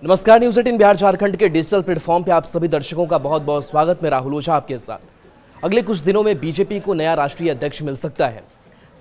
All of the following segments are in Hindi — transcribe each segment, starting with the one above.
नमस्कार, न्यूज़ 18 बिहार झारखंड के डिजिटल प्लेटफॉर्म पे आप सभी दर्शकों का बहुत बहुत स्वागत। मैं राहुल ओझा आपके साथ। अगले कुछ दिनों में बीजेपी को नया राष्ट्रीय अध्यक्ष मिल सकता है।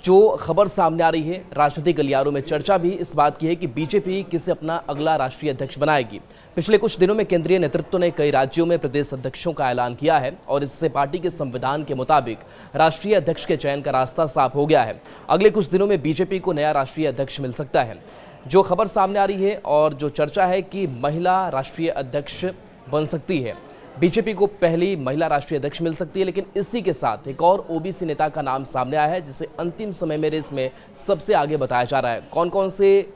जो खबर सामने आ रही है, राजनीतिक गलियारों में चर्चा भी इस बात की है कि बीजेपी किसे अपना अगला राष्ट्रीय अध्यक्ष बनाएगी। पिछले कुछ दिनों में केंद्रीय नेतृत्व ने कई राज्यों में प्रदेश अध्यक्षों का ऐलान किया है और इससे पार्टी के संविधान के मुताबिक राष्ट्रीय अध्यक्ष के चयन का रास्ता साफ हो गया है। अगले कुछ दिनों में बीजेपी को नया राष्ट्रीय अध्यक्ष मिल सकता है। जो खबर सामने आ रही है और जो चर्चा है कि महिला राष्ट्रीय अध्यक्ष बन सकती है, बीजेपी को पहली महिला राष्ट्रीय अध्यक्ष मिल सकती है। लेकिन इसी के साथ एक और ओबीसी नेता का नाम सामने आया है जिसे अंतिम समय में रेस में सबसे आगे बताया जा रहा है। कौन कौन से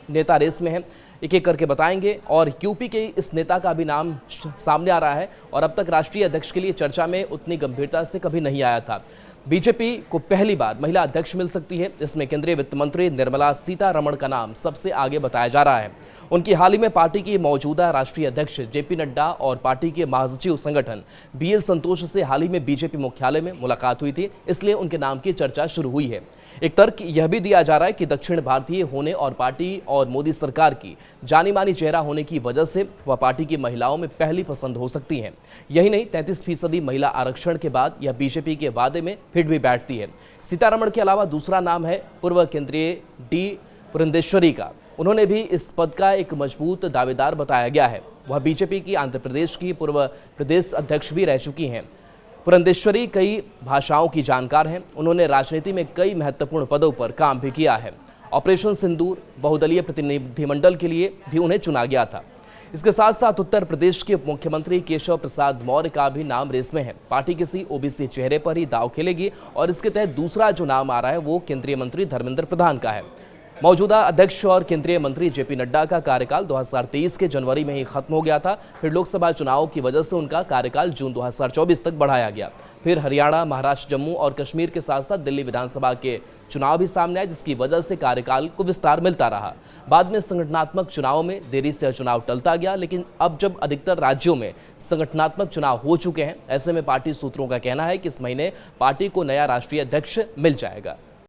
नेता रेस में हैं, एक एक करके बताएंगे। और यूपी के इस नेता का भी नाम सामने आ रहा है और अब तक राष्ट्रीय अध्यक्ष के लिए चर्चा में उतनी गंभीरता से कभी नहीं आया था। बीजेपी को पहली बार महिला अध्यक्ष मिल सकती है। इसमें केंद्रीय वित्त मंत्री निर्मला सीतारमण का नाम सबसे आगे बताया जा रहा है। उनकी हाल ही में पार्टी की मौजूदा राष्ट्रीय अध्यक्ष जेपी नड्डा और पार्टी के महासचिव संगठन बीएल संतोष से हाल ही में बीजेपी मुख्यालय में मुलाकात हुई थी, इसलिए उनके नाम की चर्चा शुरू हुई है। एक तर्क यह भी दिया जा रहा है कि दक्षिण भारतीय होने और पार्टी और मोदी सरकार की जानी मानी चेहरा होने की वजह से वह पार्टी की महिलाओं में पहली पसंद हो सकती हैं। यही नहीं, 33% महिला आरक्षण के बाद यह बीजेपी के वादे में फिट भी बैठती है। सीतारमण के अलावा दूसरा नाम है पूर्व केंद्रीय डी पुरंदेश्वरी का। उन्होंने भी इस पद का एक मजबूत दावेदार बताया गया है। वह बीजेपी की आंध्र प्रदेश की पूर्व प्रदेश अध्यक्ष भी रह चुकी हैं। पुरंदेश्वरी कई भाषाओं की जानकार हैं। उन्होंने राजनीति में कई महत्वपूर्ण पदों पर काम भी किया है। ऑपरेशन सिंदूर बहुदलीय प्रतिनिधिमंडल के लिए भी उन्हें चुना गया था। इसके साथ साथ उत्तर प्रदेश के उप मुख्यमंत्री केशव प्रसाद मौर्य का भी नाम रेस में है। पार्टी किसी ओबीसी चेहरे पर ही दांव खेलेगी और इसके तहत दूसरा जो नाम आ रहा है वो केंद्रीय मंत्री धर्मेंद्र प्रधान का है। मौजूदा अध्यक्ष और केंद्रीय मंत्री जेपी नड्डा का कार्यकाल 2023 के जनवरी में ही खत्म हो गया था। फिर लोकसभा चुनाव की वजह से उनका कार्यकाल जून 2024 तक बढ़ाया गया। फिर हरियाणा, महाराष्ट्र, जम्मू और कश्मीर के साथ साथ दिल्ली विधानसभा के चुनाव भी सामने आए, जिसकी वजह से कार्यकाल को विस्तार मिलता रहा। बाद में संगठनात्मक चुनाव में देरी से चुनाव टलता गया, लेकिन अब जब अधिकतर राज्यों में संगठनात्मक चुनाव हो चुके हैं, ऐसे में पार्टी सूत्रों का कहना है कि इस महीने पार्टी को नया राष्ट्रीय अध्यक्ष मिल जाएगा।